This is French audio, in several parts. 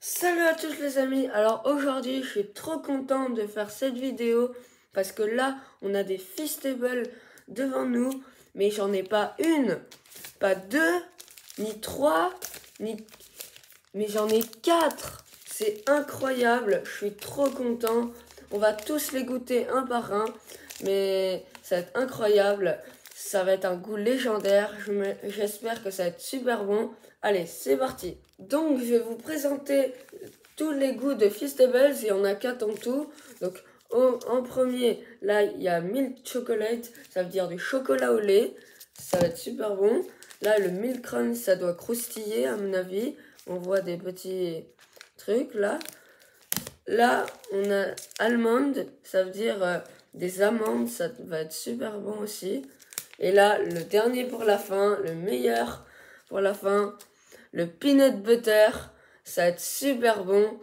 Salut à tous les amis, alors aujourd'hui je suis trop content de faire cette vidéo parce que là on a des Feastables devant nous, mais j'en ai pas une, pas deux, ni trois, mais j'en ai quatre. C'est incroyable, je suis trop content. On va tous les goûter un par un, mais ça va être incroyable. Ça va être un goût légendaire, j'espère que ça va être super bon. Allez, c'est parti. Donc, je vais vous présenter tous les goûts de Feastables, il y en a 4 en tout. Donc, en premier, là, il y a Milk Chocolate, ça veut dire du chocolat au lait. Ça va être super bon. Là, le Milk Crunch, ça doit croustiller, à mon avis. On voit des petits trucs, là. Là, on a Almond, ça veut dire des amandes, ça va être super bon aussi. Et là, le dernier pour la fin, le meilleur pour la fin, le peanut butter, ça va être super bon.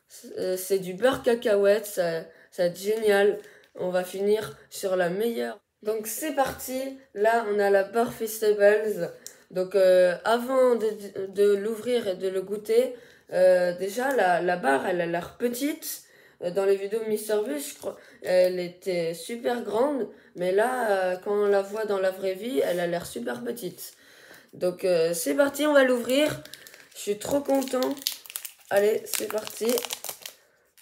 C'est du beurre cacahuète, ça va être génial. On va finir sur la meilleure. Donc c'est parti, là on a la barre Feastables. Donc avant de l'ouvrir et de le goûter, déjà la barre elle a l'air petite. Dans les vidéos MrBeast, je crois, elle était super grande, mais là, quand on la voit dans la vraie vie, elle a l'air super petite. Donc c'est parti, on va l'ouvrir. Je suis trop content. Allez, c'est parti.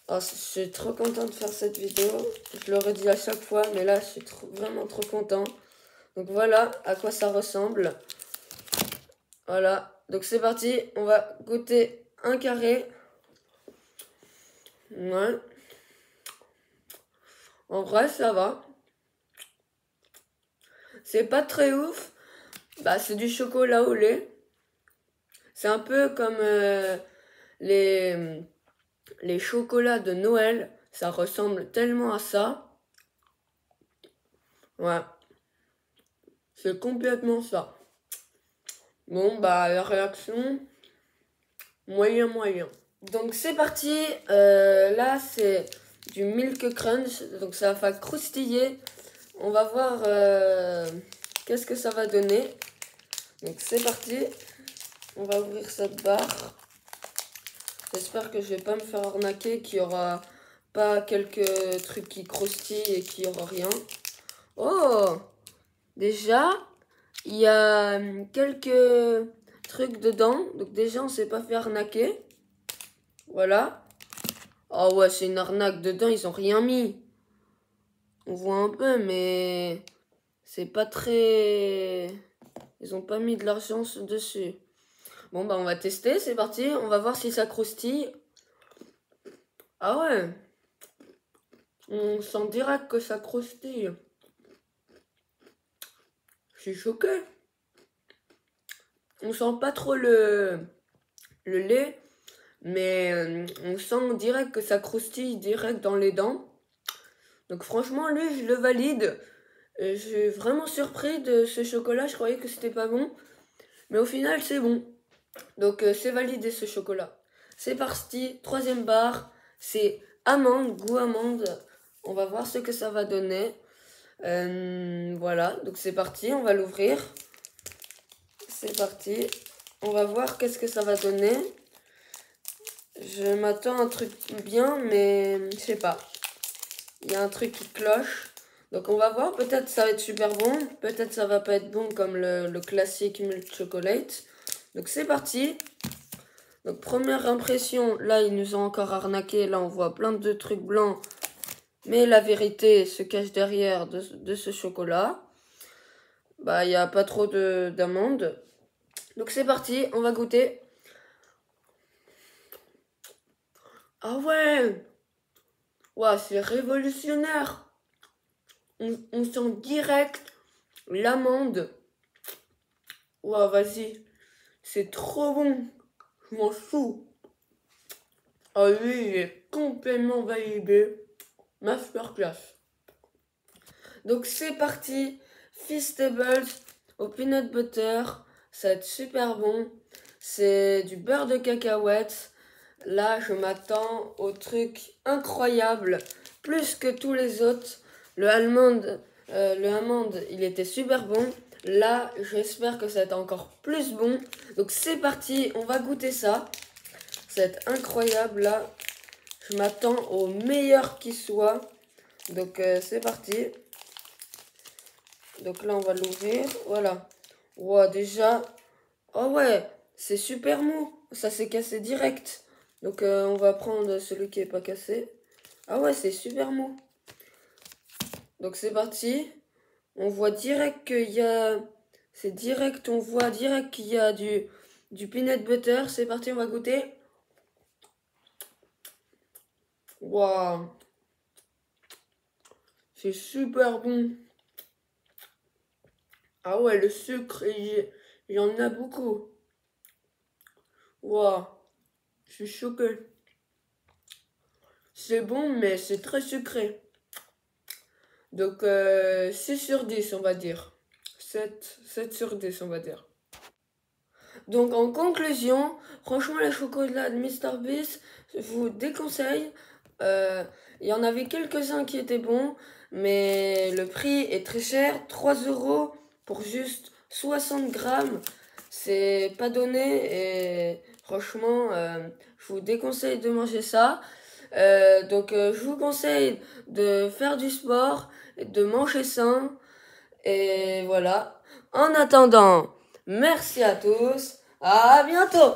Oh, je suis trop content de faire cette vidéo. Je le redis à chaque fois, mais là, je suis vraiment trop content. Donc voilà à quoi ça ressemble. Voilà, donc c'est parti. On va goûter un carré. Ouais. En vrai, ça va. C'est pas très ouf. Bah, c'est du chocolat au lait. C'est un peu comme les chocolats de Noël. Ça ressemble tellement à ça. Ouais. C'est complètement ça. Bon, bah, la réaction, moyen. Donc, c'est parti. Là, c'est du Milk Crunch. Donc, ça va croustiller. On va voir qu'est-ce que ça va donner. Donc, c'est parti. On va ouvrir cette barre. J'espère que je vais pas me faire arnaquer, qu'il y aura pas quelques trucs qui croustillent et qu'il y aura rien. Oh! Déjà, il y a quelques trucs dedans. Donc déjà, on s'est pas fait arnaquer. Voilà. Oh ouais, c'est une arnaque. Dedans, ils ont rien mis. On voit un peu, mais c'est pas très... Ils ont pas mis de l'argent dessus. Bon, bah on va tester, c'est parti. On va voir si ça croustille. Ah ouais. On sent direct que ça croustille. Je suis choquée. On sent pas trop le lait, mais on sent direct que ça croustille direct dans les dents. Donc franchement, lui, je le valide. Je suis vraiment surpris de ce chocolat. Je croyais que c'était pas bon, mais au final, c'est bon. Donc c'est validé ce chocolat. C'est parti, troisième barre. C'est amande, goût amande. On va voir ce que ça va donner. Voilà, donc c'est parti, on va l'ouvrir. C'est parti. On va voir qu'est-ce que ça va donner. Je m'attends à un truc bien, mais je sais pas. Il y a un truc qui cloche. Donc on va voir, peut-être ça va être super bon. Peut-être ça va pas être bon comme le classique Milk Chocolate. Donc c'est parti. Donc première impression, là ils nous ont encore arnaqué. Là on voit plein de trucs blancs. Mais la vérité se cache derrière de ce chocolat. Bah il n'y a pas trop d'amandes. Donc c'est parti, on va goûter. Ah ouais! Ouah, c'est révolutionnaire! On sent direct l'amande. Ouah, vas-y. C'est trop bon. Je m'en fous. Ah oui, il est complètement validé. Masterclass. Donc c'est parti. Feastables au peanut butter. Ça va être super bon. C'est du beurre de cacahuète. Là, je m'attends au truc incroyable. Plus que tous les autres. Le almond, il était super bon. Là, j'espère que ça va être encore plus bon. Donc c'est parti, on va goûter ça. Ça va être incroyable là. Je m'attends au meilleur qui soit. Donc c'est parti. Donc là on va l'ouvrir. Voilà. Wow, déjà. Oh ouais, c'est super mou. Ça s'est cassé direct. Donc on va prendre celui qui est pas cassé. Ah ouais, c'est super mou. Donc c'est parti. On voit direct qu'il y a... C'est direct, on voit direct qu'il y a du peanut butter. C'est parti, on va goûter. Waouh. C'est super bon. Ah ouais, le sucre, il y en a beaucoup. Waouh. Je suis choqué. C'est bon, mais c'est très sucré. Donc 6 sur 10, on va dire. 7 sur 10, on va dire. Donc en conclusion, franchement les chocolats de Mr Beast, je vous déconseille. Il y en avait quelques-uns qui étaient bons, mais le prix est très cher, 3 € pour juste 60 grammes. C'est pas donné et franchement, je vous déconseille de manger ça. Donc je vous conseille de faire du sport, et de manger sain. Et voilà. En attendant, merci à tous. À bientôt.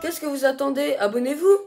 Qu'est-ce que vous attendez? Abonnez-vous.